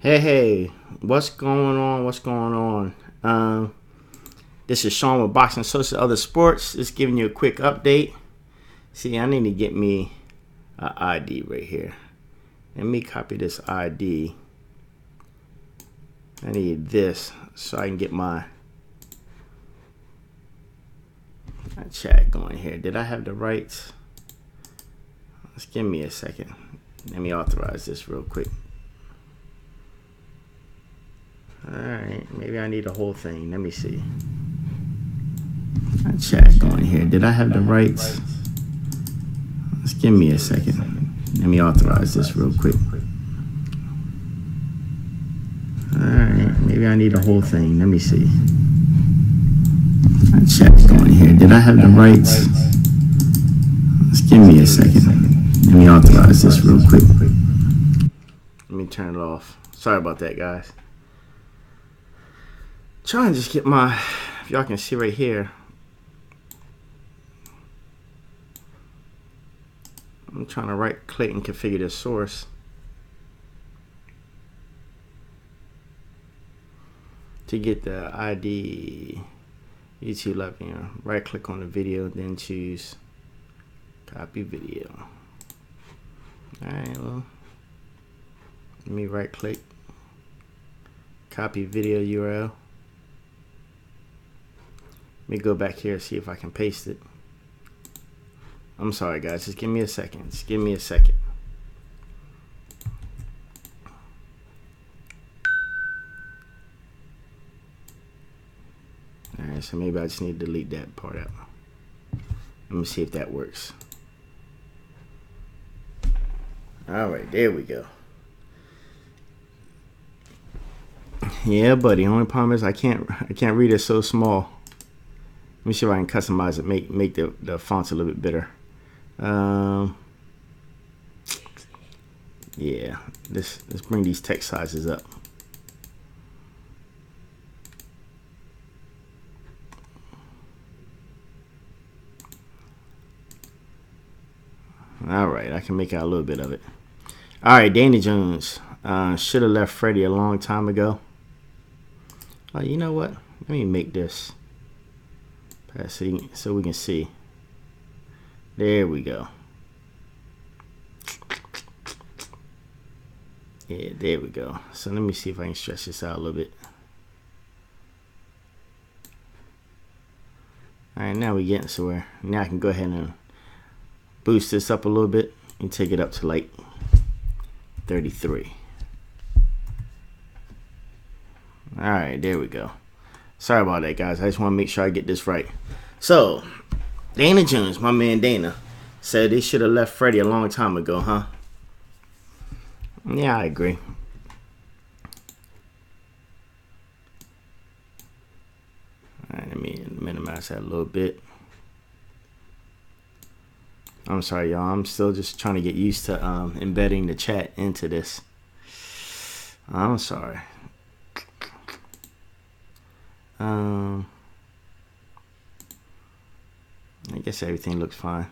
Hey, what's going on? What's going on? This is Sean with Boxing Social Other Sports. Just giving you a quick update. See, I need to get me an ID right here. Let me copy this ID. I need this so I can get my chat going here. Did I have the rights? Just give me a second. Let me authorize this real quick. Alright, maybe I need the whole thing. Let me see. Chat going here. Did I have the rights? Just give me a second. Let me authorize this real quick. Alright, maybe I need the whole thing. Let me see. Chat going here. Did I have the rights? Just give me a second. Let me authorize this real quick. Let me turn it off. Sorry about that, guys. Trying to just get my, if y'all can see right here, I'm trying to right click and configure the source to get the ID. YouTube Live, right click on the video, then choose copy video. Alright, well, let me right click, copy video URL. Let me go back here and see if I can paste it. I'm sorry, guys. Just give me a second. Just give me a second. Alright, so maybe I just need to delete that part out. Let me see if that works. Alright, there we go. Yeah, buddy. Only problem is I can't read it so small. Let me see if I can customize it, make the fonts a little bit better. Yeah, let's bring these text sizes up. All right, I can make out a little bit of it. All right, Dana Jones should have left Freddie a long time ago. You know what? Let me make this so we can see. There we go. Yeah, there we go. So let me see if I can stretch this out a little bit. Alright, now we're getting somewhere. Now I can go ahead and boost this up a little bit and take it up to like 33. Alright, there we go. Sorry about that, guys. I just want to make sure I get this right. So, Dana Jones, my man Dana, said they should have left Freddie a long time ago, huh? Yeah, I agree. Alright, let me minimize that a little bit. I'm sorry, y'all. I'm still just trying to get used to embedding the chat into this. I'm sorry. I guess everything looks fine.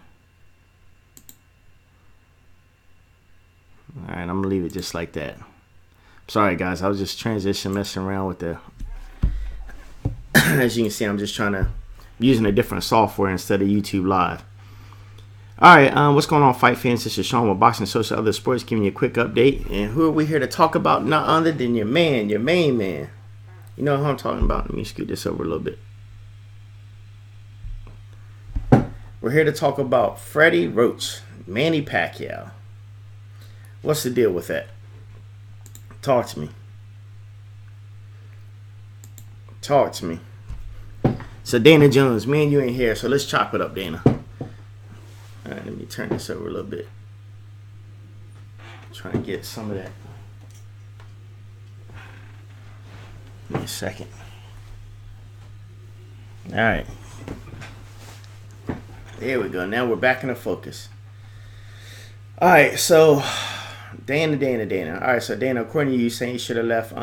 Alright, I'm gonna leave it just like that. Sorry, guys. I was just messing around with the as you can see, I'm just using a different software instead of YouTube Live. Alright, what's going on, fight fans? This is Sean with Boxing Social Other Sports, giving you a quick update. And who are we here to talk about? None other than your main man. You know who I'm talking about. Let me scoot this over a little bit. We're here to talk about Freddie Roach, Manny Pacquiao. What's the deal with that? Talk to me. Talk to me. So Dana Jones, me and you ain't here, so let's chop it up, Dana. Alright, let me turn this over a little bit. Try to get some of that. Give me a second. Alright. There we go. Now we're back in the focus. Alright, so Dana. Alright, so Dana, according to you, saying you should have left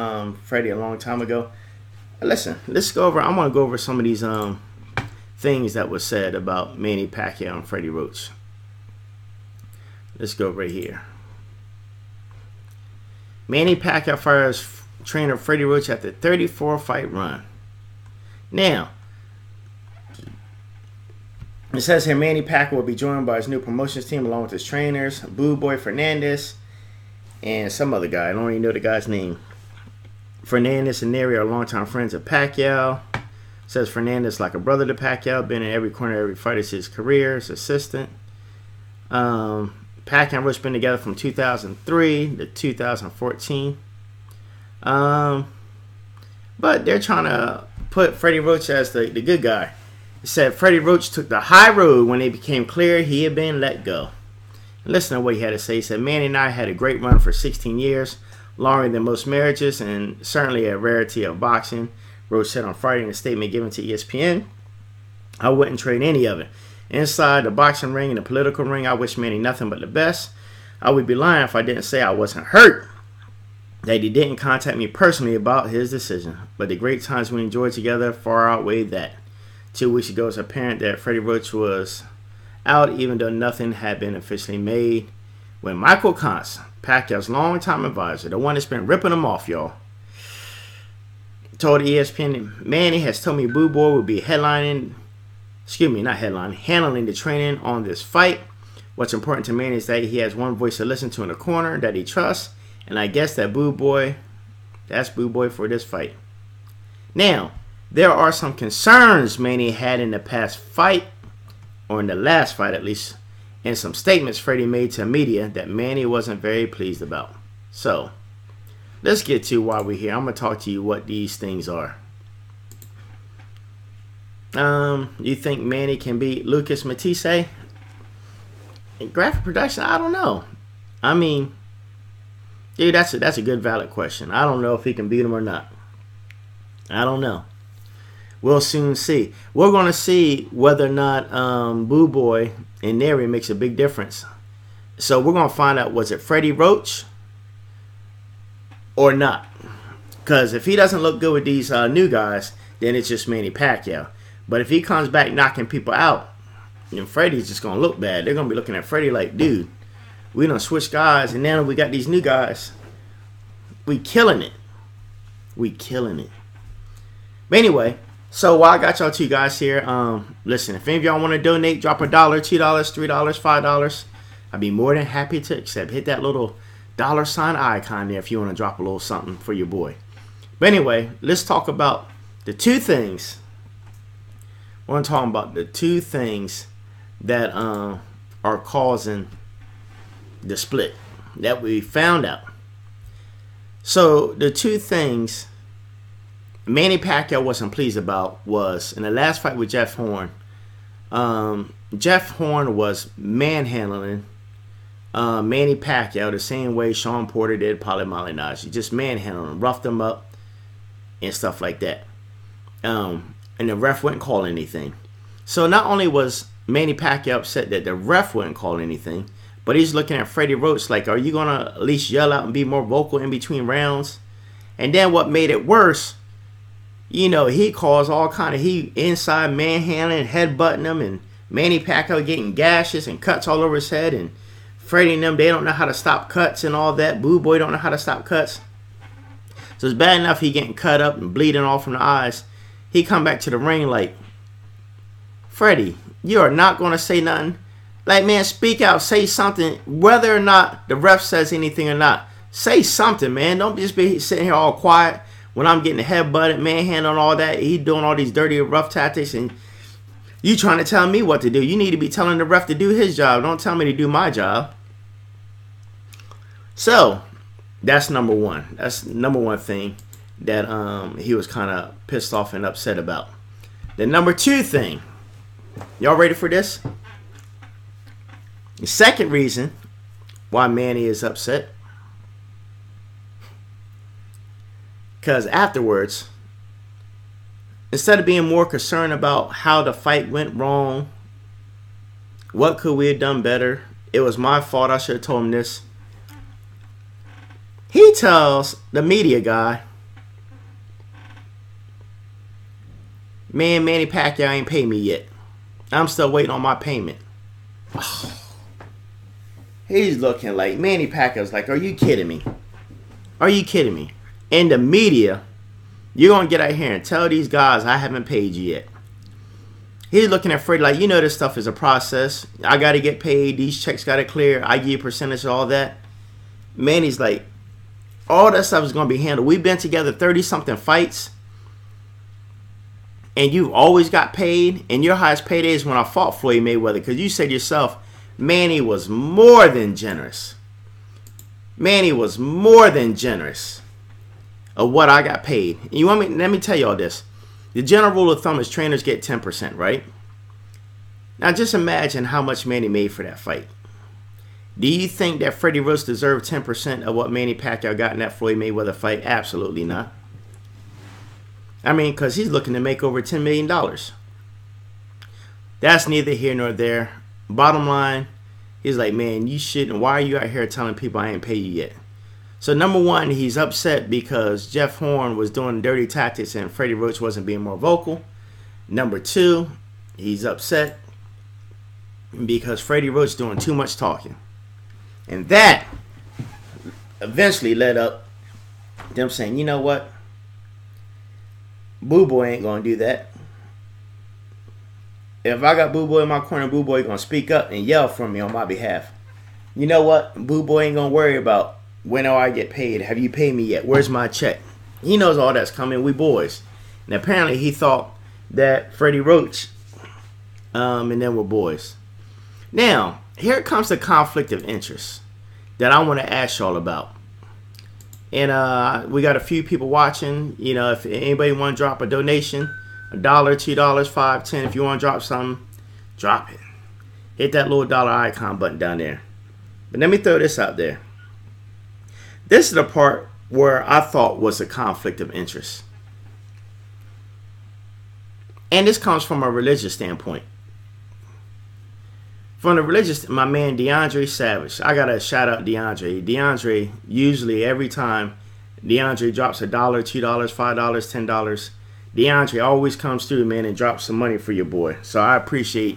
Freddie a long time ago. Listen, let's go over. I want to go over some of these things that were said about Manny Pacquiao and Freddie Roach. Let's go right here. Manny Pacquiao fires trainer Freddie Roach after 34-fight run. Now, it says here Manny Pacquiao will be joined by his new promotions team along with his trainers, Boo Boy Fernandez, and some other guy. I don't even know the guy's name. Fernandez and Neri are longtime friends of Pacquiao. Says Fernandez like a brother to Pacquiao, been in every corner of every fight of his career, his assistant. Pacquiao and Roach been together from 2003 to 2014. But they're trying to put Freddie Roach as the good guy. It said Freddie Roach took the high road when it became clear he had been let go. Listen to what he had to say. He said, Manny and I had a great run for 16 years, longer than most marriages, and certainly a rarity of boxing. Roach said on Friday in a statement given to ESPN, I wouldn't trade any of it. Inside the boxing ring and the political ring, I wish Manny nothing but the best. I would be lying if I didn't say I wasn't hurt that he didn't contact me personally about his decision. But the great times we enjoyed together far outweighed that. 2 weeks ago, it's apparent that Freddie Roach was out even though nothing had been officially made. When Michael Kantz, Pacquiao's longtime advisor, the one that's been ripping him off, y'all, told ESPN, Manny has told me Boo Boy will be handling the training on this fight. What's important to Manny is that he has one voice to listen to in the corner that he trusts, and I guess that's Boo Boy for this fight. Now, there are some concerns Manny had in the past fight, or in the last fight at least, and some statements Freddie made to media that Manny wasn't very pleased about. So, let's get to why we're here. I'm going to talk to you what these things are. You think Manny can beat Lucas Matisse? In graphic production, I don't know. I mean, dude, that's a good valid question. I don't know if he can beat him or not. I don't know. We'll soon see. We're going to see whether or not Boo Boy and Neri makes a big difference. So we're going to find out, was it Freddie Roach or not? Because if he doesn't look good with these new guys, then it's just Manny Pacquiao. But if he comes back knocking people out, then Freddie's just going to look bad. They're going to be looking at Freddie like, dude, we done switched guys, and now we got these new guys. We killing it. But anyway, so while I got y'all two guys here, listen, if any of y'all want to donate, drop $1, $2, $3, $5. I'd be more than happy to accept. Hit that little $ icon there if you want to drop a little something for your boy. But anyway, let's talk about the two things. We're talking about the two things that are causing the split that we found out. So the two things Manny Pacquiao wasn't pleased about was in the last fight with Jeff Horn. Jeff Horn was manhandling Manny Pacquiao the same way Sean Porter did Paulie Malignaggi. Just manhandling him, roughed him up, and stuff like that. And the ref wouldn't call anything. So not only was Manny Pacquiao upset that the ref wouldn't call anything, but he's looking at Freddie Roach like, are you going to at least yell out and be more vocal in between rounds? And then what made it worse, you know, he caused all kind of inside manhandling, headbutting him, and Manny Pacquiao getting gashes and cuts all over his head, and Freddie and them, they don't know how to stop cuts and all that. Boo Boy don't know how to stop cuts. So it's bad enough he getting cut up and bleeding off from the eyes. He come back to the ring like, Freddie, you are not going to say nothing. Like, man, speak out, say something, whether or not the ref says anything or not. Say something, man. Don't just be sitting here all quiet when I'm getting headbutted, manhandling, all that. He doing all these dirty, rough tactics, and you trying to tell me what to do. You need to be telling the ref to do his job. Don't tell me to do my job. So, that's number one. That's the number one thing that he was kind of pissed off and upset about. The number two thing. Y'all ready for this? The second reason why Manny is upset, because afterwards, instead of being more concerned about how the fight went wrong, what could we have done better, it was my fault, I should have told him this, he tells the media guy, man, Manny Pacquiao ain't paid me yet. I'm still waiting on my payment. He's looking like, Manny Pacquiao's like, are you kidding me? Are you kidding me? In the media, you're going to get out here and tell these guys I haven't paid you yet. He's looking at Freddie like, you know, this stuff is a process. I got to get paid. These checks got to clear. I give you a percentage of all that. Manny's like, all that stuff is going to be handled. We've been together 30-something fights. And you've always got paid. And your highest payday is when I fought Floyd Mayweather. Because you said yourself, Manny was more than generous. Manny was more than generous of what I got paid. And you want me? Let me tell you all this. The general rule of thumb is trainers get 10%, right? Now just imagine how much Manny made for that fight. Do you think that Freddie Roach deserved 10% of what Manny Pacquiao got in that Floyd Mayweather fight? Absolutely not. I mean, because he's looking to make over $10 million. That's neither here nor there. Bottom line, he's like, man, you shouldn't. Why are you out here telling people I ain't pay you yet? So number one, he's upset because Jeff Horn was doing dirty tactics and Freddie Roach wasn't being more vocal. Number two, he's upset because Freddie Roach doing too much talking. And that eventually led up them saying, you know what? Boo Boy ain't going to do that. If I got Boo Boy in my corner, Boo Boy going to speak up and yell for me on my behalf. You know what? Boo Boy ain't going to worry about when do I get paid. Have you paid me yet? Where's my check? He knows all that's coming. We boys. And apparently he thought that Freddie Roach and then we're boys. Now, here comes the conflict of interest that I want to ask y'all about. And we got a few people watching. You know, if anybody want to drop a donation, $1, $2, $5, $10. If you want to drop something, drop it. Hit that little dollar icon button down there. But let me throw this out there. This is the part where I thought was a conflict of interest. And this comes from a religious standpoint. From the religious, my man DeAndre Savage. I got to shout out DeAndre. DeAndre, usually every time DeAndre drops $1, $2, $5, $10, DeAndre always comes through, man, and drops some money for your boy. So I appreciate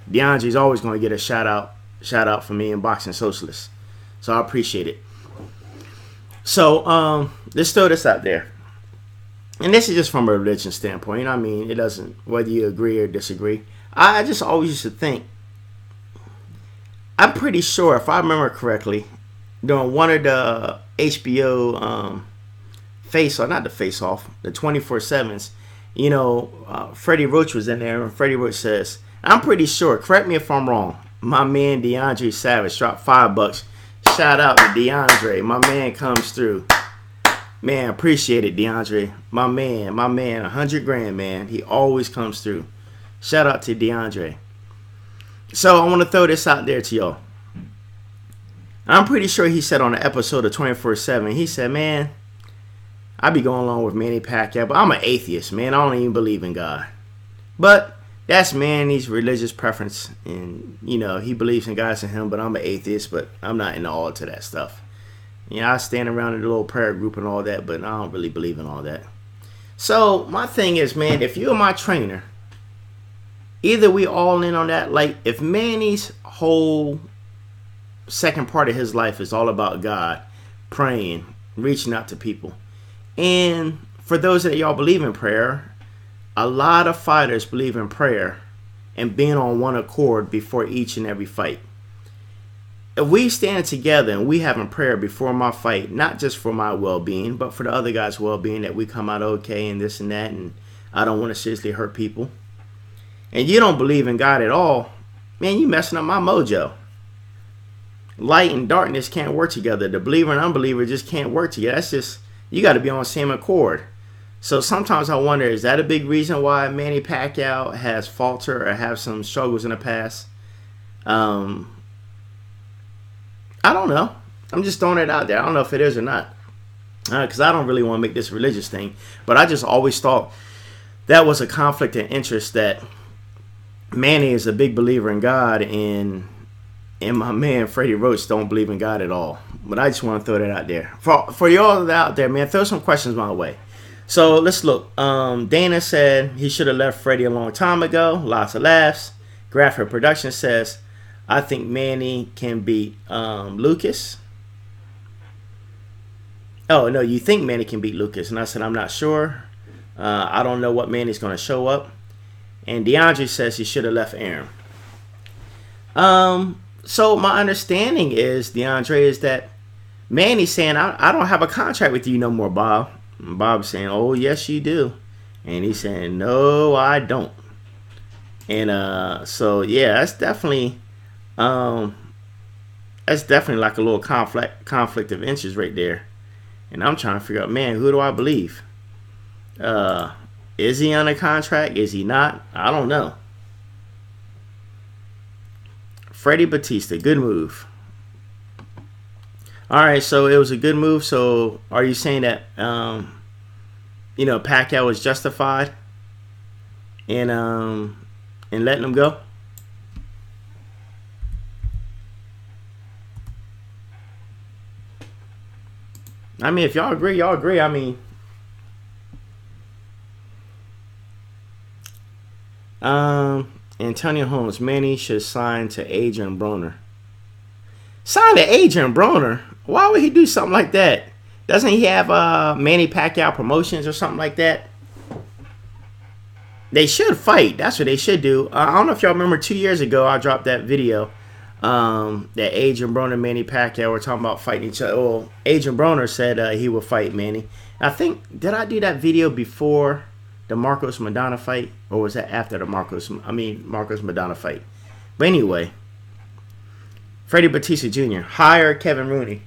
DeAndre's always going to get a shout out from me and Boxing Socialist. So I appreciate it. So let's throw this out there. And this is just from a religion standpoint. I mean, it doesn't, whether you agree or disagree. I just always used to think, I'm pretty sure, if I remember correctly, during one of the HBO face-off, not the face-off, the 24/7s, you know, Freddie Roach was in there, and Freddie Roach says, I'm pretty sure, correct me if I'm wrong, my man DeAndre Savage dropped $5. Shout out to DeAndre. My man comes through. Man, appreciate it, DeAndre. My man, 100 grand, man. He always comes through. Shout out to DeAndre. So I want to throw this out there to y'all. I'm pretty sure he said on the episode of 24/7, he said, man, I be going along with Manny Pacquiao, but I'm an atheist, man. I don't even believe in God. But that's Manny's religious preference. And, you know, he believes in God and him, but I'm an atheist, but I'm not into all to that stuff. You know, I stand around in a little prayer group and all that, but I don't really believe in all that. So my thing is, man, if you're my trainer, either we all in on that. Like, if Manny's whole second part of his life is all about God, praying, reaching out to people. And for those that y'all believe in prayer, a lot of fighters believe in prayer and being on one accord before each and every fight. If we stand together and we having prayer before my fight, not just for my well-being, but for the other guys' well-being, that we come out okay and this and that, and I don't want to seriously hurt people, and you don't believe in God at all, man, you messing up my mojo. Light and darkness can't work together. The believer and unbeliever just can't work together. That's just, you got to be on the same accord. So sometimes I wonder, is that a big reason why Manny Pacquiao has faltered or have some struggles in the past? I don't know. I'm just throwing it out there. I don't know if it is or not. Because I don't really want to make this religious thing. But I just always thought that was a conflict of interest, that Manny is a big believer in God, and my man Freddie Roach don't believe in God at all. But I just want to throw that out there. For y'all out there, man, throw some questions my way. So let's look. Dana said he should have left Freddie a long time ago. Lots of laughs. Graphic Production says, I think Manny can beat Lucas. Oh, no, you think Manny can beat Lucas. And I said, I'm not sure. I don't know what Manny's going to show up. And DeAndre says he should have left Aaron. So my understanding is, DeAndre, is that Manny's saying, I don't have a contract with you no more, Bob. And Bob's saying, oh, yes, you do. And he's saying, no, I don't. And so, yeah, that's definitely like a little conflict of interest right there. And I'm trying to figure out, man, who do I believe? Is he on a contract? Is he not? I don't know. Freddie Batista, good move. All right, so it was a good move. So are you saying that, Pacquiao was justified in letting him go? I mean, if y'all agree, y'all agree. I mean, Antonio Holmes, Manny should sign to Adrian Broner. Sign to Adrian Broner? Why would he do something like that? Doesn't he have Manny Pacquiao Promotions or something like that? They should fight. That's what they should do. I don't know if y'all remember 2 years ago, I dropped that video that Adrian Broner and Manny Pacquiao were talking about fighting each other. Well, Adrian Broner said he would fight Manny. I think, did I do that video before the Marcos Madonna fight? Or was that after the Marcos Madonna fight? But anyway, Freddie Batista Jr. hire Kevin Rooney.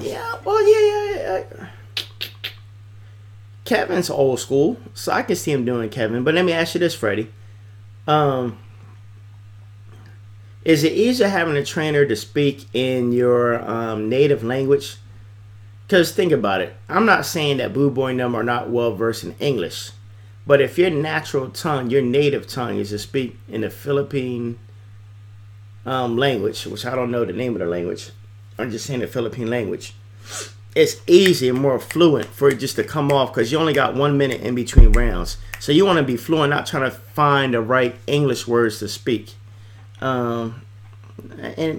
Yeah, well, yeah. Kevin's old school, so I can see him doing Kevin. But let me ask you this, Freddie. Is it easier having a trainer to speak in your native language? Because think about it. I'm not saying that Boo Boy and them are not well versed in English. But if your natural tongue, your native tongue, is to speak in the Philippine language, which I don't know the name of the language. I'm just saying the Philippine language. It's easy and more fluent for it just to come off because you only got 1 minute in between rounds. So you want to be fluent, not trying to find the right English words to speak. And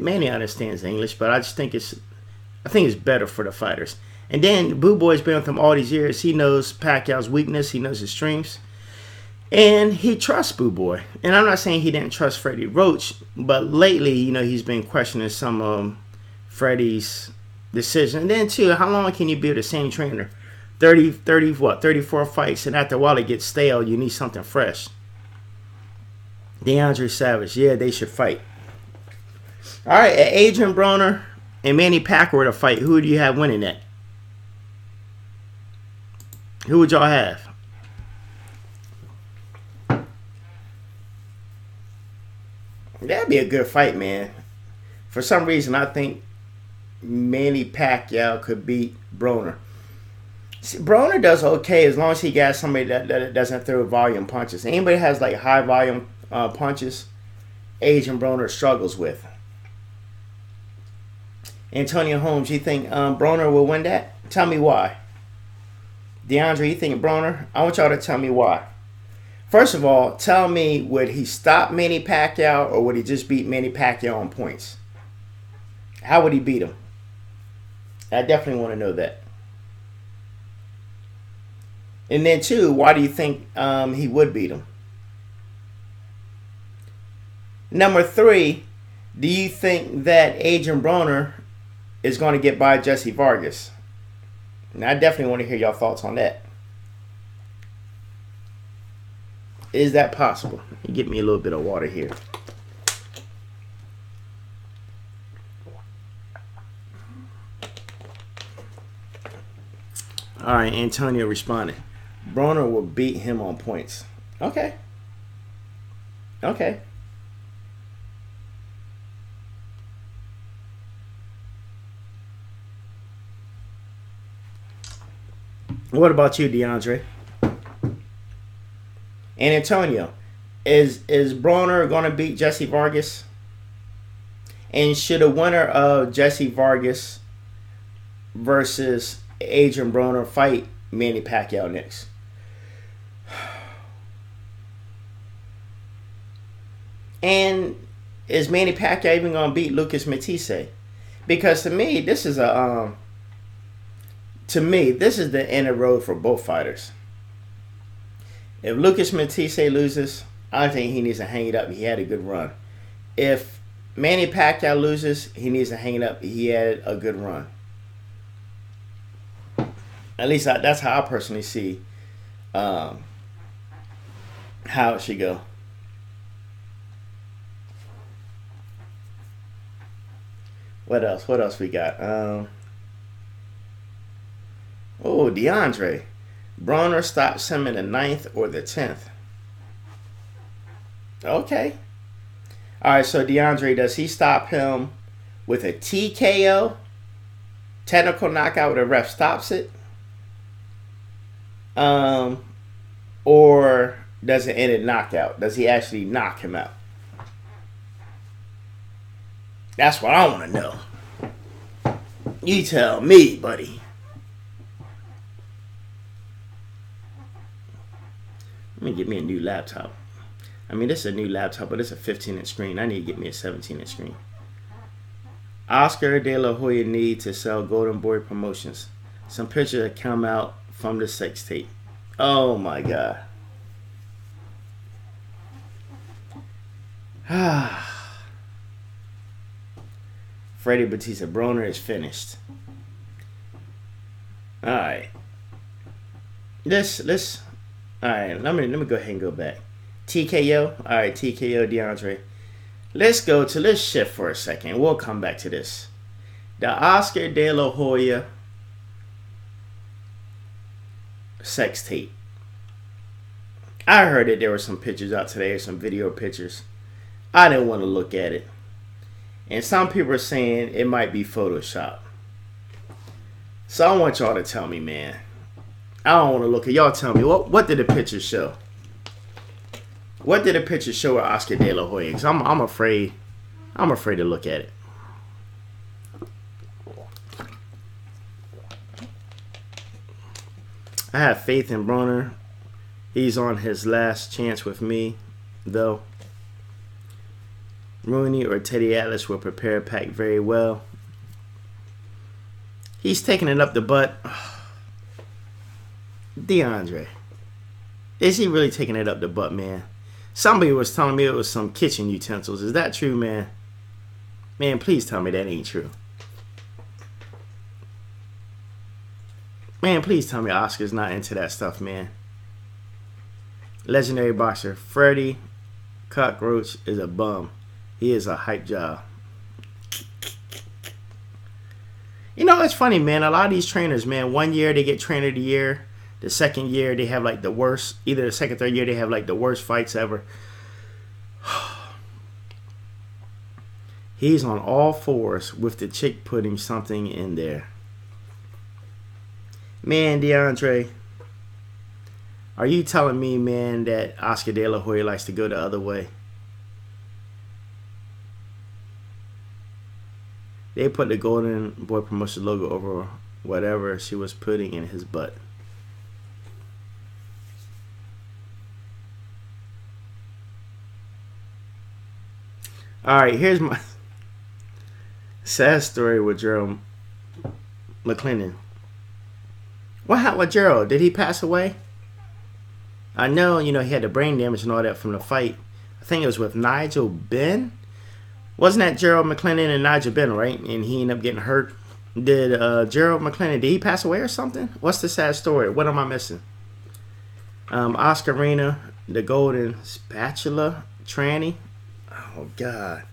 Manny understands English, but I just think it's better for the fighters. And then Boo Boy's been with him all these years. He knows Pacquiao's weakness. He knows his strengths. And he trusts Boo Boy. And I'm not saying he didn't trust Freddie Roach, but lately, he's been questioning some of Freddie's decision. And then, too, how long can you be with the same trainer? 34 fights, and after a while it gets stale. You need something fresh. DeAndre Savage, yeah, they should fight. All right, Adrian Broner and Manny Pacquiao were to fight. Who do you have winning that? Who would y'all have? That'd be a good fight, man. For some reason, I think Manny Pacquiao could beat Broner. See, Broner does okay as long as he got somebody that doesn't throw volume punches. Anybody has like high volume punches, Adrian Broner struggles with. Antonio Holmes, you think Broner will win that? Tell me why. DeAndre, you think Broner? I want y'all to tell me why. First of all, tell me, would he stop Manny Pacquiao or would he just beat Manny Pacquiao on points? How would he beat him? I definitely want to know that. And then, two, why do you think he would beat him? Number three, do you think that Adrian Broner is going to get by Jesse Vargas? And I definitely want to hear your thoughts on that. Is that possible? Give me a little bit of water here. All right, Antonio responded. Broner will beat him on points. Okay. What about you, DeAndre? And Antonio, is Broner going to beat Jesse Vargas? And should a winner of Jesse Vargas versus Adrian Broner fight Manny Pacquiao next? And is Manny Pacquiao even going to beat Lucas Matisse? Because to me, this is a to me, this is the end of the road for both fighters. If Lucas Matthysse loses, I think he needs to hang it up. He had a good run. If Manny Pacquiao loses, he needs to hang it up. He had a good run. At least that's how I personally see how it should go. What else? What else we got? DeAndre. Broner stops him in the 9th or the 10th. Okay. All right, so DeAndre, does he stop him with a TKO? Technical knockout where the ref stops it? Or does it end in knockout? Does he actually knock him out? That's what I want to know. You tell me, buddy. Let me get me a new laptop. I mean, this is a new laptop, but it's a 15-inch screen. I need to get me a 17-inch screen. Oscar De La Hoya need to sell Golden Boy Promotions. Some pictures that come out from the sex tape. Oh my God. Freddie Batista Broner is finished. Alright. Alright, let me go ahead and go back. TKO. Alright, TKO DeAndre. Let's shift for a second. We'll come back to this. The Oscar De La Hoya sex tape. I heard that there were some pictures out today, some video pictures. I didn't want to look at it. And some people are saying it might be Photoshop. So I want y'all to tell me, man. I don't want to look at y'all. Tell me what did the picture show? What did the picture show with Oscar De La Hoya? Because I'm afraid to look at it. I have faith in Broner. He's on his last chance with me, though. Rooney or Teddy Atlas will prepare Pac very well. He's taking it up the butt. DeAndre. Is he really taking it up the butt, man? Somebody was telling me it was some kitchen utensils. Is that true, man? Man, please tell me that ain't true. Man, please tell me Oscar's not into that stuff, man. Legendary boxer Freddie Roach is a bum. He is a hype job. You know, it's funny, man. A lot of these trainers, man, 1 year they get trainer of the year. The second year they have like the worst. Either the second, third year they have like the worst fights ever. He's on all fours with the chick putting something in there. Man, DeAndre, are you telling me, man, that Oscar De La Hoya likes to go the other way? They put the Golden Boy Promotion logo over whatever she was putting in his butt. Alright, here's my sad story with Gerald McClendon. What happened with Gerald? Did he pass away? I know, he had the brain damage and all that from the fight. I think it was with Nigel Benn. Wasn't that Gerald McClendon and Nigel Benn, right? And he ended up getting hurt. Did Gerald McClendon, did he pass away or something? What's the sad story? What am I missing? Oscar Reyna, the Golden Spatula Tranny. Oh, God.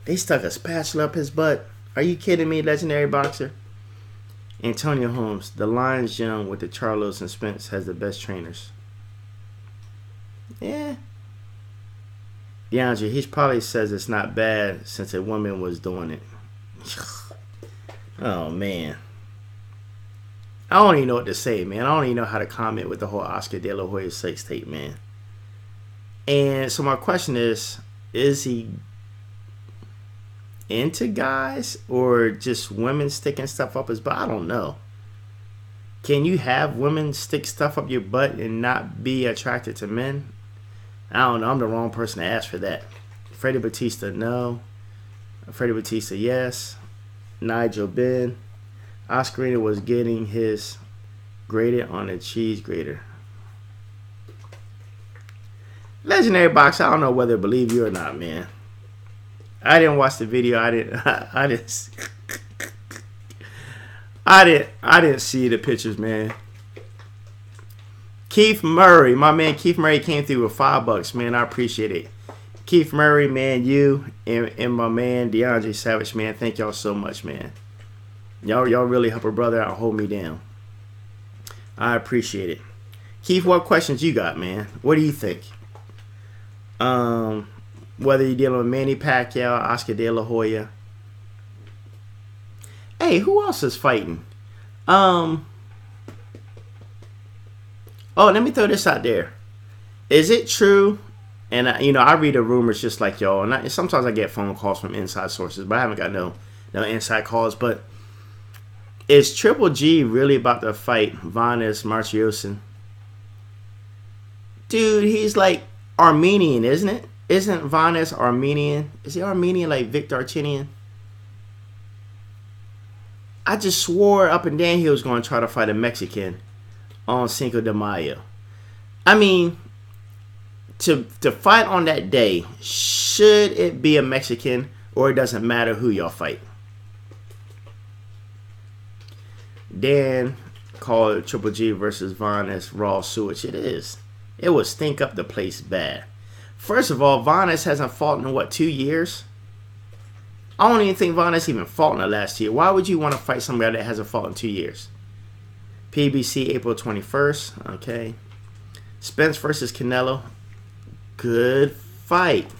They stuck a spatula up his butt. Are you kidding me, legendary boxer? Antonio Holmes, the Lions Gym with the Charlos and Spence has the best trainers. Yeah. DeAndre, he probably says it's not bad since a woman was doing it. Oh, man. I don't even know what to say, man. I don't even know how to comment with the whole Oscar De La Hoya sex tape, man. And so my question is he into guys or just women sticking stuff up his butt? I don't know. Can you have women stick stuff up your butt and not be attracted to men? I don't know. I'm the wrong person to ask for that. Freddie Batista, no. Freddie Batista, yes. Nigel Benn. Oscar Reyna was getting his Grated on a cheese grater. Legendary boxer, I don't know whether to believe you or not, man. I didn't watch the video. I didn't see the pictures, man. Keith Murray, my man Keith Murray came through with $5, man. I appreciate it. Keith Murray, man, you and my man DeAndre Savage, man. Thank y'all so much, man. Y'all really help a brother out, hold me down. I appreciate it. Keith, what questions you got, man? What do you think? Whether you're dealing with Manny Pacquiao, Oscar De La Hoya. Hey, who else is fighting? Oh, let me throw this out there. Is it true? And I read the rumors just like y'all, and sometimes I get phone calls from inside sources, but I haven't got no inside calls. But is Triple G really about to fight Vanes Martiosyan? Dude, he's like Armenian, isn't it? Isn't Vanes Armenian? Is he Armenian like Victor Artinian? I just swore up and down he was going to try to fight a Mexican on Cinco de Mayo. I mean, to fight on that day, should it be a Mexican or it doesn't matter who y'all fight? Dan called Triple G versus Vanes raw sewage. It is. It would stink up the place bad. First of all, Vanes hasn't fought in, what, 2 years? I don't even think Vanes even fought in the last year. Why would you want to fight somebody that hasn't fought in 2 years? PBC April 21st. Okay. Spence versus Canelo. Good fight.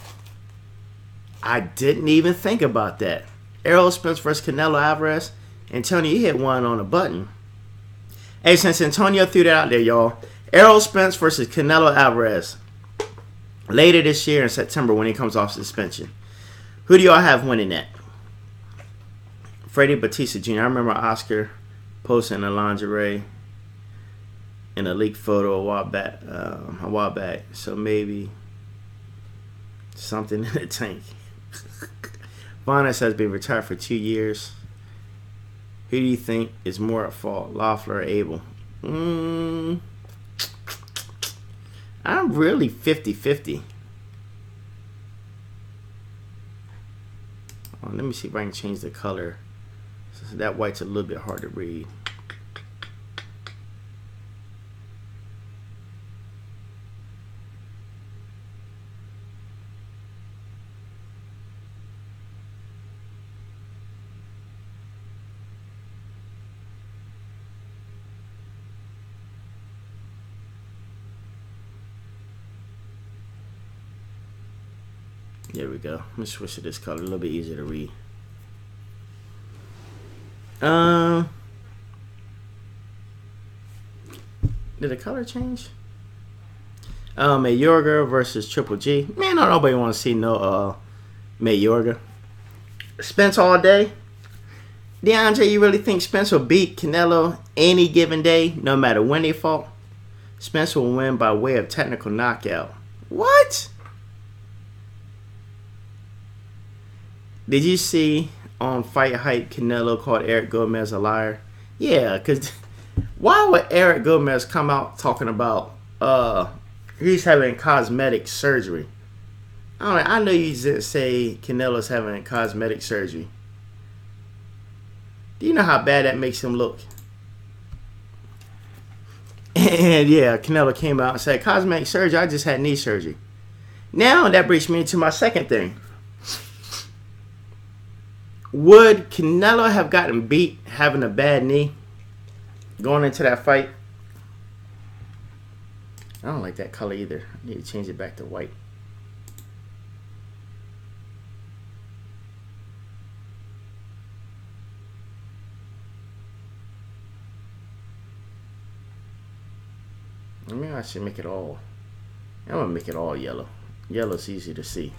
I didn't even think about that. Errol Spence versus Canelo Alvarez. Antonio, you hit one on a button. Hey, since Antonio threw that out there, y'all. Errol Spence versus Canelo Alvarez. Later this year in September when he comes off suspension. Who do y'all have winning that? Freddie Batista Jr. I remember Oscar posting a lingerie in a leaked photo a while back. So maybe something in the tank. Vanes has been retired for 2 years. Who do you think is more at fault, Loeffler or Abel? I'm really 50-50. Oh, let me see if I can change the color. So that white's a little bit hard to read. There we go. Let me switch to this color. A little bit easier to read. Did the color change? Mayorga versus Triple G. Man, nobody want to see no Mayorga. Spence all day. DeAndre, you really think Spence will beat Canelo any given day, no matter when they fought? Spence will win by way of technical knockout. What? Did you see on Fight Hype Canelo called Eric Gomez a liar? Yeah, because why would Eric Gomez come out talking about he's having cosmetic surgery? I know you didn't say Canelo's having cosmetic surgery. Do you know how bad that makes him look? And yeah, Canelo came out and said, cosmetic surgery, I just had knee surgery. Now that brings me to my second thing. Would Canelo have gotten beat having a bad knee going into that fight? I don't like that color either. I need to change it back to white. Maybe I should make it all. I'm gonna make it all yellow. Yellow's easy to see.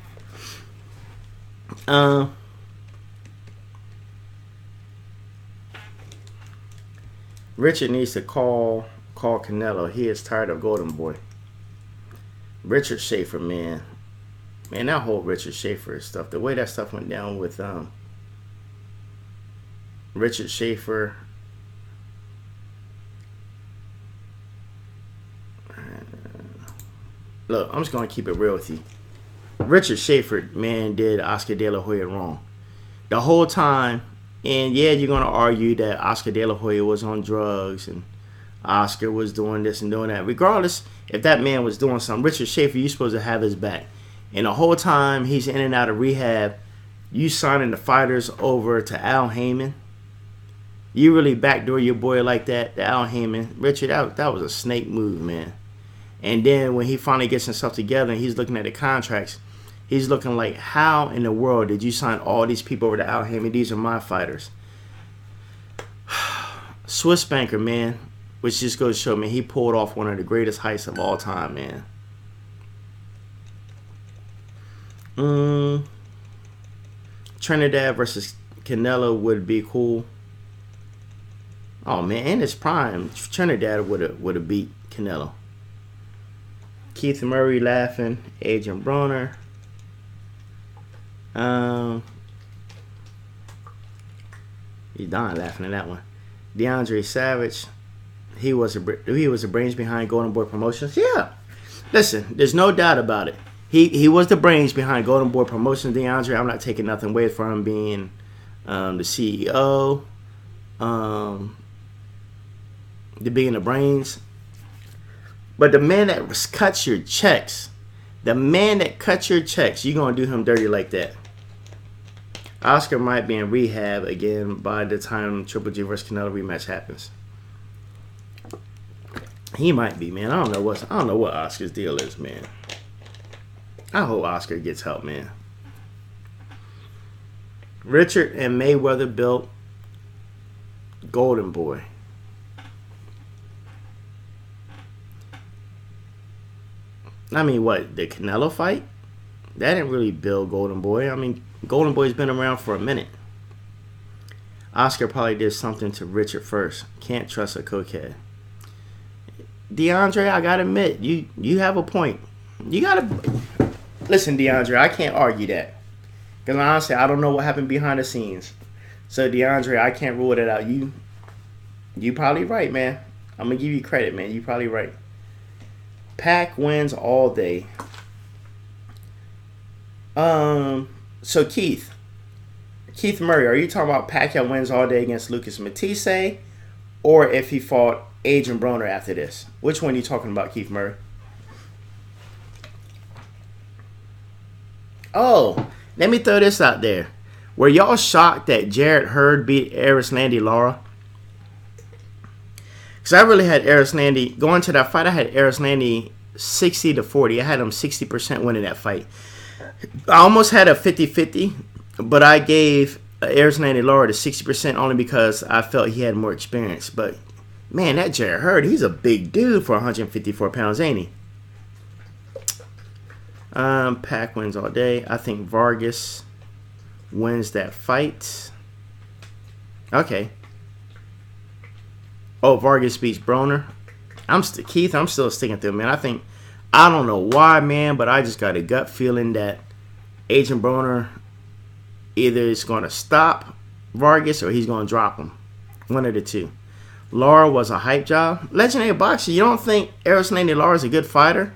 Richard needs to call Canelo. He is tired of Golden Boy. Richard Schaefer, man, that whole Richard Schaefer stuff. The way that stuff went down with Richard Schaefer look, I'm just going to keep it real with you. Richard Schaefer, man, did Oscar De La Hoya wrong. The whole time, and yeah, you're going to argue that Oscar De La Hoya was on drugs and Oscar was doing this and doing that. Regardless, if that man was doing something, Richard Schaefer, you're supposed to have his back. And the whole time he's in and out of rehab, you signing the fighters over to Al Heyman. You really backdoor your boy like that, to Al Heyman. Richard, that was a snake move, man. And then when he finally gets himself together and he's looking at the contracts, he's looking like, how in the world did you sign all these people over to Al Heyman? These are my fighters. Swiss banker, man, which just goes to show, man, he pulled off one of the greatest heists of all time, man. Trinidad versus Canelo would be cool. Oh, man, in his prime, Trinidad would have beat Canelo. Keith Murray laughing. Adrian Broner. He's dying laughing at that one. DeAndre Savage. He was the brains behind Golden Boy Promotions. Yeah. Listen, there's no doubt about it. He was the brains behind Golden Boy Promotions, DeAndre. I'm not taking nothing away from him being the CEO. The being the brains. But the man that cuts your checks, you're going to do him dirty like that. Oscar might be in rehab again by the time Triple G vs. Canelo rematch happens. He might be, man. I don't know what Oscar's deal is, man. I hope Oscar gets help, man. Richard and Mayweather built Golden Boy. I mean, what, the Canelo fight? That didn't really build Golden Boy. I mean, Golden Boy's been around for a minute. Oscar probably did something to Richard first. Can't trust a cokehead. DeAndre, I gotta admit, you have a point. You gotta listen, DeAndre. I can't argue that because honestly, I don't know what happened behind the scenes. So DeAndre, I can't rule it out. You probably right, man. I'm gonna give you credit, man. You probably right. Pac wins all day. So Keith Murray, are you talking about Pacquiao wins all day against Lucas Matisse, or if he fought Adrian Broner after this? Which one are you talking about, Keith Murray? Oh, let me throw this out there. Were y'all shocked that Jarrett Hurd beat Erislandy Lara? Because I really had Erislandy, going to that fight, I had Erislandy 60-40. I had him 60% winning that fight. I almost had a 50-50, but I gave Erislandy Lara the 60% only because I felt he had more experience. But, man, that Jarrett Hurd, he's a big dude for 154 pounds, ain't he? Pac wins all day. I think Vargas wins that fight. Okay. Oh, Vargas beats Broner. Keith, I'm still sticking to him, man. I don't know why, man, but I just got a gut feeling that Adrian Broner either is going to stop Vargas or he's going to drop him. One of the two. Lara was a hype job. Legendary boxer, you don't think Erislandy Lara is a good fighter?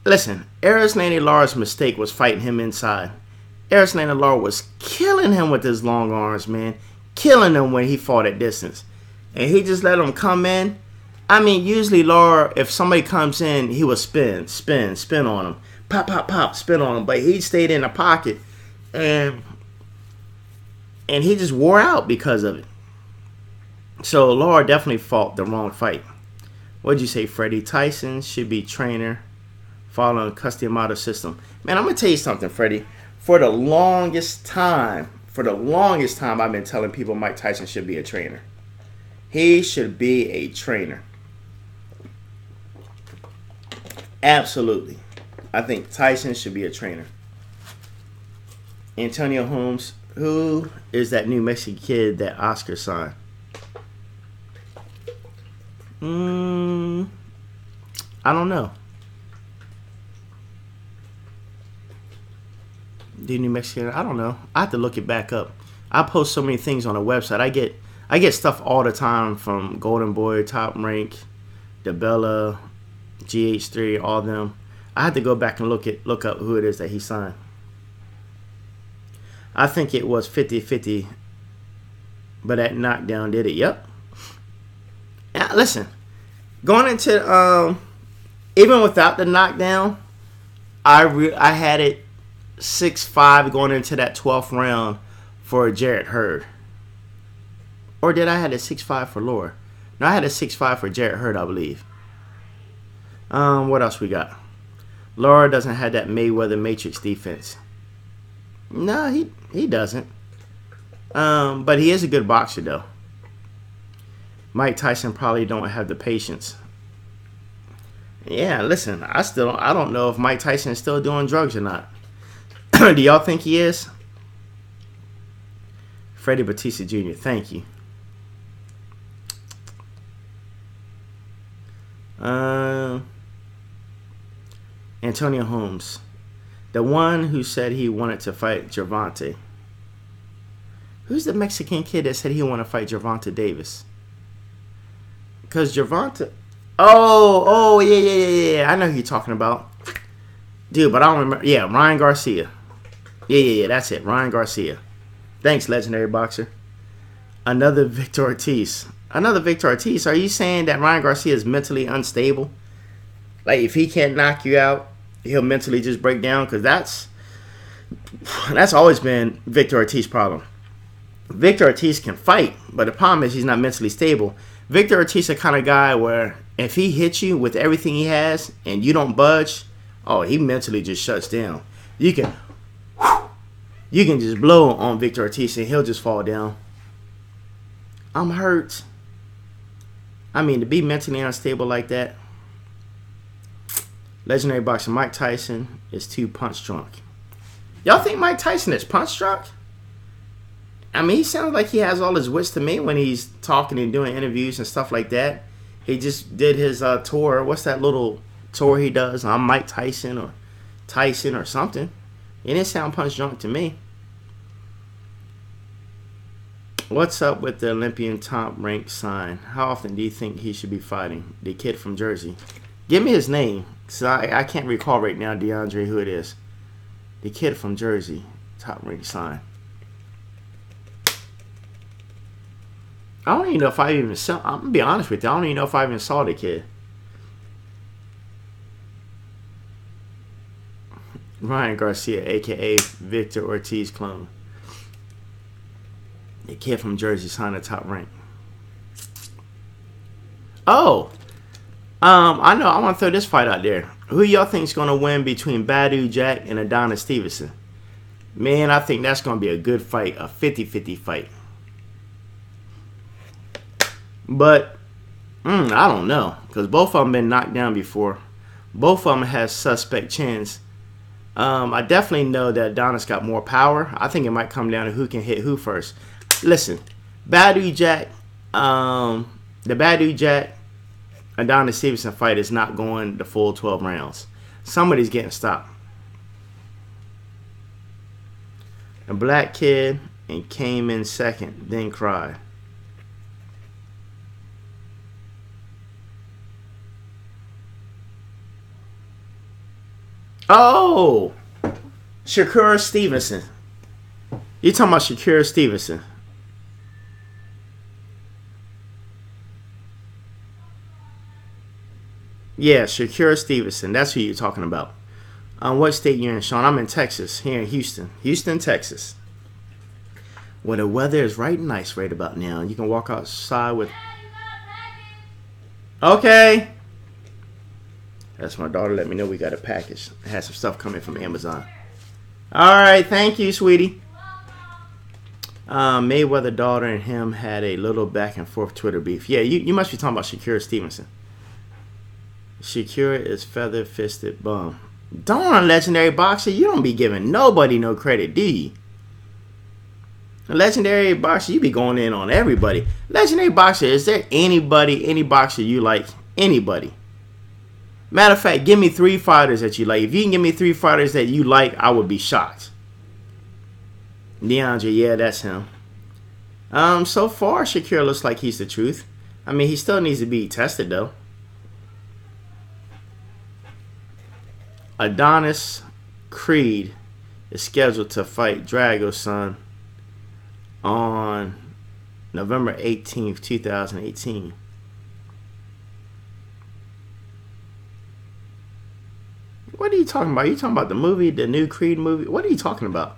Listen, Erislandy Lara's mistake was fighting him inside. Erislandy Lara was killing him with his long arms, man. Killing him when he fought at distance. And he just let him come in. I mean, usually Lara, if somebody comes in, he would spin on him. Pop, pop, pop, spin on him. But he stayed in the pocket. And he just wore out because of it. So Lara definitely fought the wrong fight. What'd you say, Freddie? Tyson should be trainer following Customato system. Man, I'm going to tell you something, Freddie. For the longest time, I've been telling people Mike Tyson should be a trainer. He should be a trainer. Absolutely. I think Tyson should be a trainer. Antonio Holmes, who is that New Mexican kid that Oscar signed? I don't know. The New Mexican, I don't know. I have to look it back up. I post so many things on the website. I get stuff all the time from Golden Boy, Top Rank, DeBella, GH3, all of them. I had to go back and look up who it is that he signed. I think it was 50-50, but that knockdown did it. Yep. Now, listen, going into even without the knockdown, I had it 6-5 going into that 12th round for Jarrett Hurd. Or did I have a 6-5 for Laura? No, I had a 6-5 for Jarrett Hurd, I believe. What else we got? Laura doesn't have that Mayweather Matrix defense. No, he doesn't. But he is a good boxer, though. Mike Tyson probably don't have the patience. Yeah, listen, I don't know if Mike Tyson is still doing drugs or not. Do y'all think he is? Freddie Batista Jr., thank you. Antonio Holmes, the one who said he wanted to fight Gervonta. Who's the Mexican kid that said he wanted to fight Gervonta Davis? Because Gervonta... Oh, yeah. I know who you're talking about. Dude, but I don't remember. Yeah, Ryan Garcia. Yeah, that's it. Ryan Garcia. Thanks, legendary boxer. Another Victor Ortiz. Are you saying that Ryan Garcia is mentally unstable? Like, if he can't knock you out, he'll mentally just break down? Because that's always been Victor Ortiz's problem. Victor Ortiz can fight, but the problem is he's not mentally stable. Victor Ortiz is the kind of guy where if he hits you with everything he has and you don't budge, he mentally just shuts down. You can just blow on Victor Ortiz and he'll just fall down. I'm hurt. I mean, to be mentally unstable like that. Legendary boxer Mike Tyson is too punch drunk. Y'all think Mike Tyson is punch drunk? I mean, he sounds like he has all his wits to me when he's talking and doing interviews and stuff like that. He just did his tour. What's that little tour he does? I'm Mike Tyson or something. It didn't sound punch drunk to me. What's up with the Olympian top rank sign? How often do you think he should be fighting? The kid from Jersey. Give me his name. Because I can't recall right now, DeAndre, who it is. The kid from Jersey. Top rank sign. I don't even know if I even saw... I'm going to be honest with you. I don't even know if I even saw the kid. Ryan Garcia, a.k.a. Victor Ortiz clone. The kid from Jersey signed a top rank. Oh! I know. I want to throw this fight out there. Who y'all think is going to win between Badu Jack and Adonis Stevenson? Man, I think that's going to be a good fight. A 50-50 fight. But, I don't know. Because both of them been knocked down before. Both of them has suspect chins. I definitely know that Adonis got more power. I think it might come down to who can hit who first. Listen, Badu Jack, the Badu Jack Adonis Stevenson fight is not going the full 12 rounds. Somebody's getting stopped. A black kid and came in second, then cried. Oh, Shakur Stevenson. You talking about Shakur Stevenson? Yeah, Shakur Stevenson. That's who you're talking about. What state you in, Sean? I'm in Texas, here in Houston. Houston, Texas. Where the weather is right nice right about now. You can walk outside with... Okay. That's my daughter. Let me know we got a package. It has some stuff coming from Amazon. All right. Thank you, sweetie. Mayweather daughter and him had a little back and forth Twitter beef. Yeah, you must be talking about Shakur Stevenson. Shakur is feather-fisted bum. Darn, legendary boxer, you don't be giving nobody no credit, do you? Legendary boxer, you be going in on everybody. Legendary boxer, is there any boxer you like? Anybody? Matter of fact, give me 3 fighters that you like. If you can give me 3 fighters that you like, I would be shocked. DeAndre, yeah, that's him. So far, Shakur looks like he's the truth. I mean, he still needs to be tested, though. Adonis Creed is scheduled to fight Drago's son on November 18th, 2018. What are you talking about? Are you talking about the movie, the new Creed movie? What are you talking about?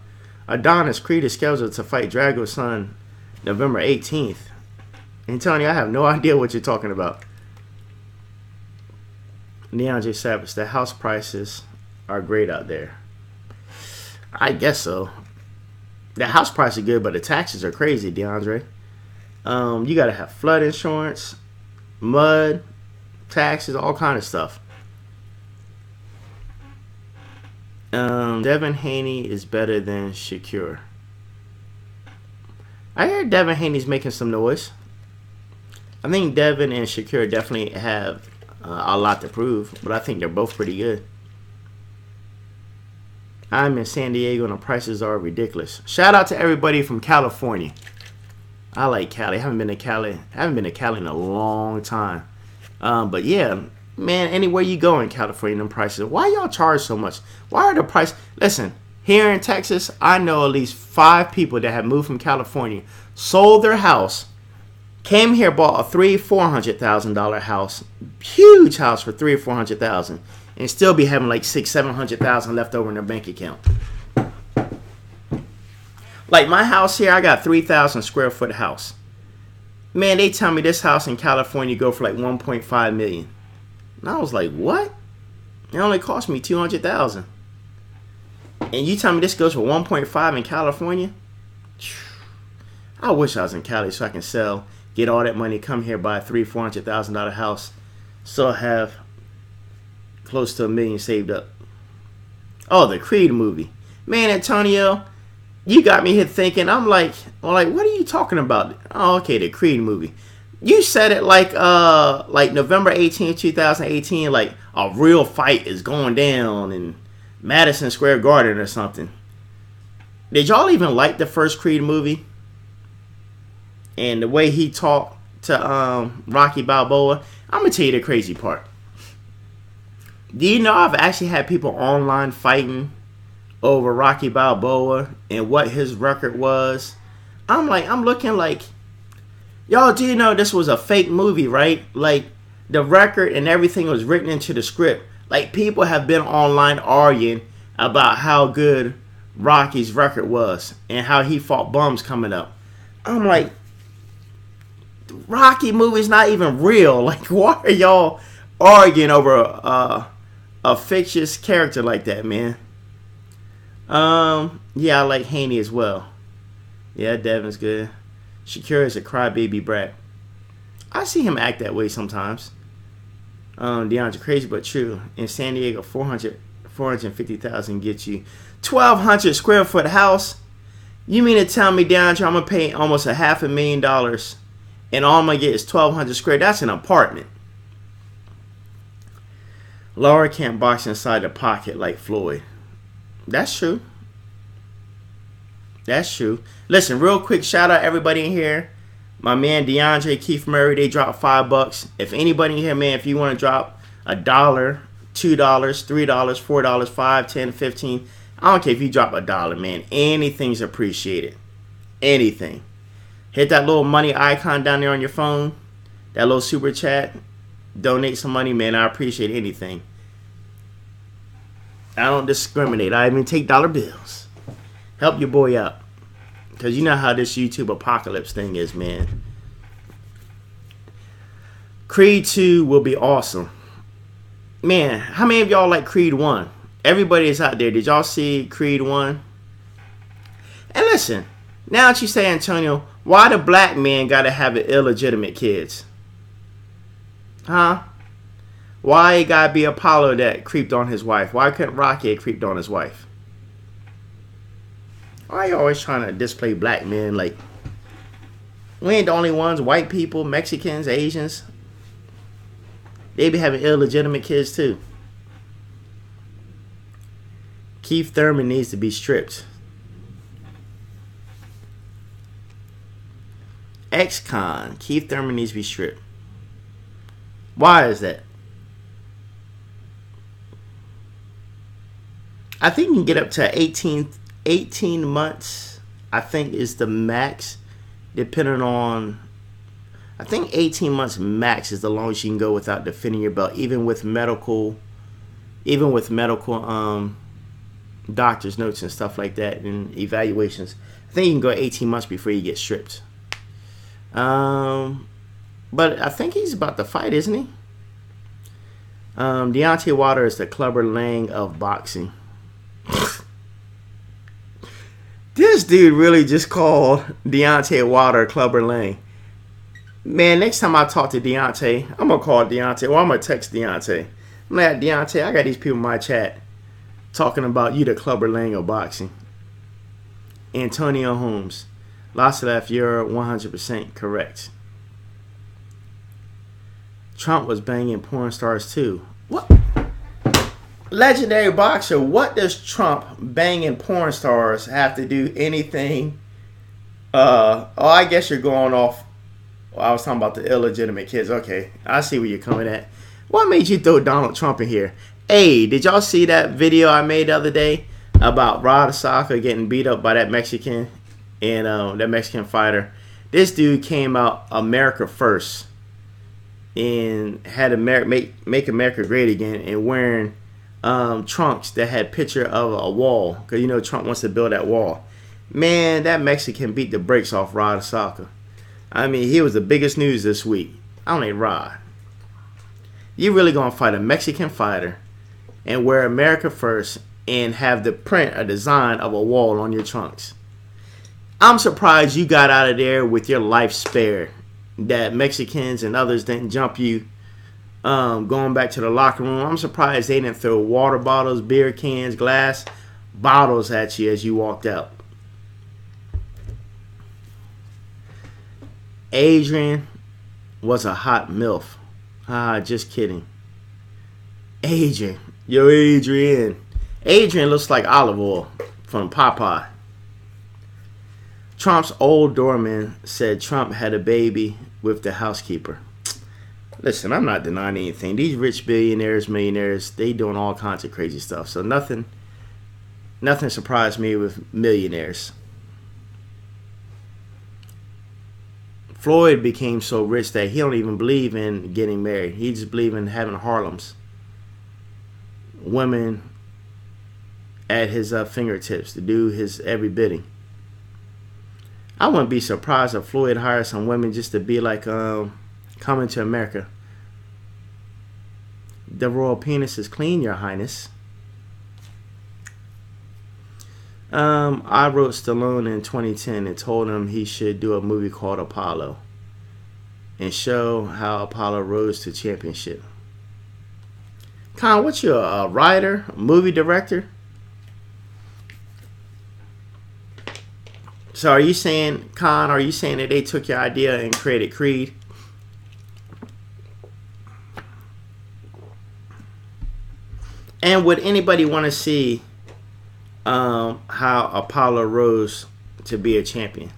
Adonis Creed is scheduled to fight Drago's son November 18th. And Tony, I have no idea what you're talking about. DeAndre Savage, the house prices are great out there. I guess so. The house price is good, but the taxes are crazy, DeAndre. You got to have flood insurance, mud, taxes, all kind of stuff. Devin Haney is better than Shakur. I heard Devin Haney's making some noise. I think Devin and Shakur definitely have a lot to prove, but I think they're both pretty good. I'm in San Diego and the prices are ridiculous. Shout out to everybody from California. I like Cali. I haven't been to Cali in a long time. But yeah, man, anywhere you go in California, them prices. Why y'all charge so much? Why are the price? Listen, here in Texas, I know at least 5 people that have moved from California, sold their house, came here, bought a $400,000 house, huge house for $300,000 or $400,000, and still be having like $600,000-$700,000 left over in their bank account. Like my house here, I got 3,000 square foot house. Man, they tell me this house in California go for like $1.5 million. And I was like, what? It only cost me $200,000. And you tell me this goes for 1.5 in California? I wish I was in Cali so I can sell, get all that money, come here, buy a $300,000-$400,000 house, still have close to $1 million saved up. Oh, the Creed movie. Man, Antonio, you got me here thinking. I'm like, what are you talking about? Oh, okay, the Creed movie. You said it like November 18th, 2018, like a real fight is going down in Madison Square Garden or something. Did y'all even like the first Creed movie? And the way he talked to Rocky Balboa? I'm going to tell you the crazy part. Do you know I've actually had people online fighting over Rocky Balboa and what his record was? I'm looking like, y'all, do you know this was a fake movie, right? Like, the record and everything was written into the script. Like, people have been online arguing about how good Rocky's record was and how he fought bums coming up. I'm like, the Rocky movie's not even real. Like, why are y'all arguing over a fictitious character like that, man? Yeah, I like Haney as well. Yeah, Devin's good. Shakur is a crybaby brat. I see him act that way sometimes. DeAndre, crazy but true. In San Diego, 450,000 gets you 1,200 square foot house. You mean to tell me, DeAndre, I'm gonna pay almost $500,000 and all I'm gonna get is 1,200 square? That's an apartment. Laura can't box inside the pocket like Floyd. That's true. That's true. Listen, real quick, shout out everybody in here. My man DeAndre, Keith Murray, they dropped $5. If anybody in here, man, if you want to drop $1, $2, $3, $4, $5, $10, $15, I don't care if you drop $1, man. Anything's appreciated. Anything. Hit that little money icon down there on your phone. That little super chat. Donate some money, man. I appreciate anything. I don't discriminate. I even take dollar bills. Help your boy out. Because you know how this YouTube apocalypse thing is, man. Creed 2 will be awesome. Man, how many of y'all like Creed 1? Everybody is out there. Did y'all see Creed 1? And listen, now that you say, Antonio, why the black man got to have illegitimate kids? Huh? Why it got to be Apollo that creeped on his wife? Why couldn't Rocky have creeped on his wife? Why are you always trying to display black men like we ain't the only ones? White people, Mexicans, Asians, they be having illegitimate kids too. Keith Thurman needs to be stripped. Ex-con, Keith Thurman needs to be stripped. Why is that? I think you can get up to 18 months, I think is the max, depending on, I think 18 months max is the longest you can go without defending your belt, even with medical doctor's notes and stuff like that and evaluations. I think you can go 18 months before you get stripped. But I think he's about to fight, isn't he? Deontay Wilder is the Clubber Lang of boxing. This dude really just called Deontay Wilder Clubber Lang. Man, next time I talk to Deontay, I'm going to call Deontay. Well, I'm going to text Deontay. I'm like, Deontay, I got these people in my chat talking about you, the Clubber Lang of boxing. Antonio Holmes. Lasalef, you're 100% correct. Trump was banging porn stars too. What? Legendary boxer, what does Trump banging porn stars have to do anything? I guess you're going off. Well, I was talking about the illegitimate kids. Okay, I see where you're coming at. What made you throw Donald Trump in here? Hey, did y'all see that video I made the other day about Rod Osaka getting beat up by that Mexican and that Mexican fighter? This dude came out America first and had make America great again and wearing trunks that had picture of a wall, because you know Trump wants to build that wall. Man, that Mexican beat the brakes off Rod Osaka. I mean, he was the biggest news this week. I don't need Rod. You really gonna fight a Mexican fighter and wear America first and have the print, a design of a wall on your trunks? I'm surprised you got out of there with your life spared. That Mexicans and others didn't jump you going back to the locker room. I'm surprised they didn't throw water bottles, beer cans, glass bottles at you as you walked out. Adrian was a hot MILF. Just kidding. Adrian. Yo, Adrian. Adrian looks like olive oil from Popeye. Trump's old doorman said Trump had a baby with the housekeeper. Listen, I'm not denying anything. These rich billionaires, millionaires, they doing all kinds of crazy stuff. So nothing surprised me with millionaires. Floyd became so rich that he don't even believe in getting married. He just believes in having Harlems. Women at his fingertips to do his every bidding. I wouldn't be surprised if Floyd hired some women just to be like coming to America. The royal penis is clean, Your Highness. I wrote Stallone in 2010 and told him he should do a movie called Apollo and show how Apollo rose to championship. Con, what you, a writer, a movie director? So are you saying, Con, are you saying that they took your idea and created Creed? And would anybody want to see how Apollo rose to be a champion?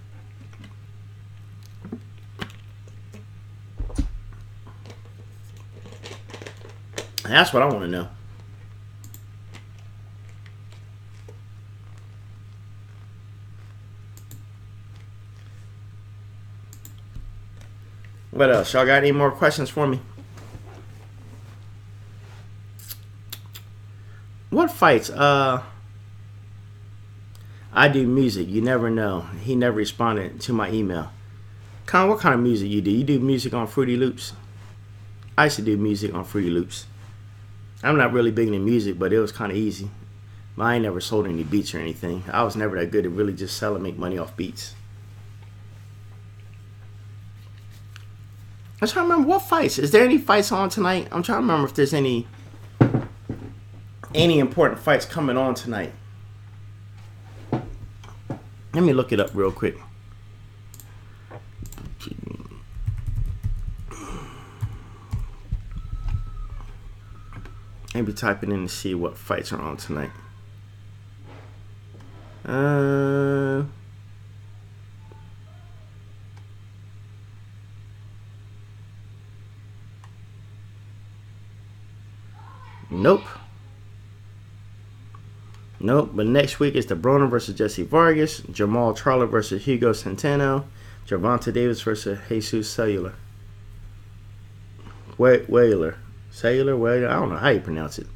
That's what I want to know. What else? Y'all got any more questions for me? What fights? I do music. You never know. He never responded to my email. Con, what kind of music you do? You do music on Fruity Loops? I used to do music on Fruity Loops. I'm not really big into music, but it was kind of easy. But I ain't never sold any beats or anything. I was never that good at really just sell and make money off beats. I'm trying to remember what fights. Is there any fights on tonight? I'm trying to remember if there's any important fights coming on tonight. Let me look it up real quick. Maybe typing in to see what fights are on tonight. Nope. Nope. But next week is the Broner versus Jesse Vargas, Jamal Charlo versus Hugo Centeno, Gervonta Davis versus Jesus Cellular. Whaler. Cellular, Whaler. I don't know how you pronounce it.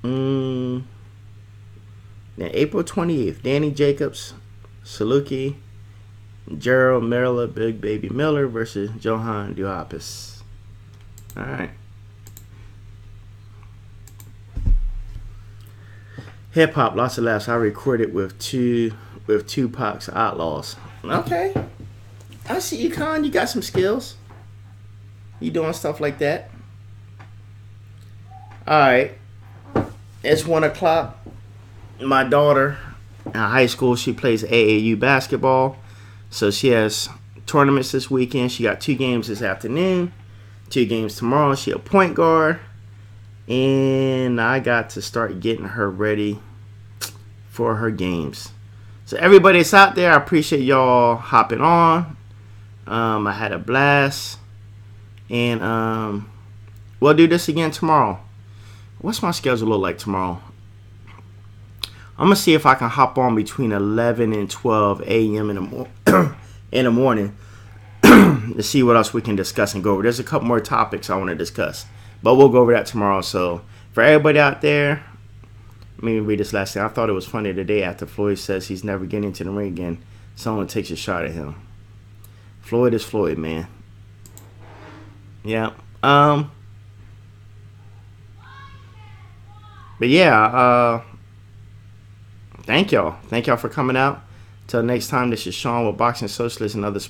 Then April 28th, Danny Jacobs, Saluki, Gerald Merla, Big Baby Miller versus Johan Duhapis. All right. Hip hop, lots of laughs. I recorded with Tupac's Outlaws. Okay. I see you, Con. You got some skills. You doing stuff like that. All right. It's 1 o'clock. My daughter in high school, she plays AAU basketball. So she has tournaments this weekend. She got 2 games this afternoon, 2 games tomorrow. She a point guard. And I got to start getting her ready for her games. So everybody that's out there, I appreciate y'all hopping on. I had a blast. And we'll do this again tomorrow. What's my schedule look like tomorrow? I'm going to see if I can hop on between 11 and 12 a.m. in the morning to see what else we can discuss and go over. There's a couple more topics I want to discuss, but we'll go over that tomorrow. So for everybody out there, let me read this last thing. I thought it was funny today after Floyd says he's never getting into the ring again. Someone takes a shot at him. Floyd is Floyd, man. Yeah. But yeah, thank y'all. Thank y'all for coming out. Till next time, this is Sean with Boxing Socialist and other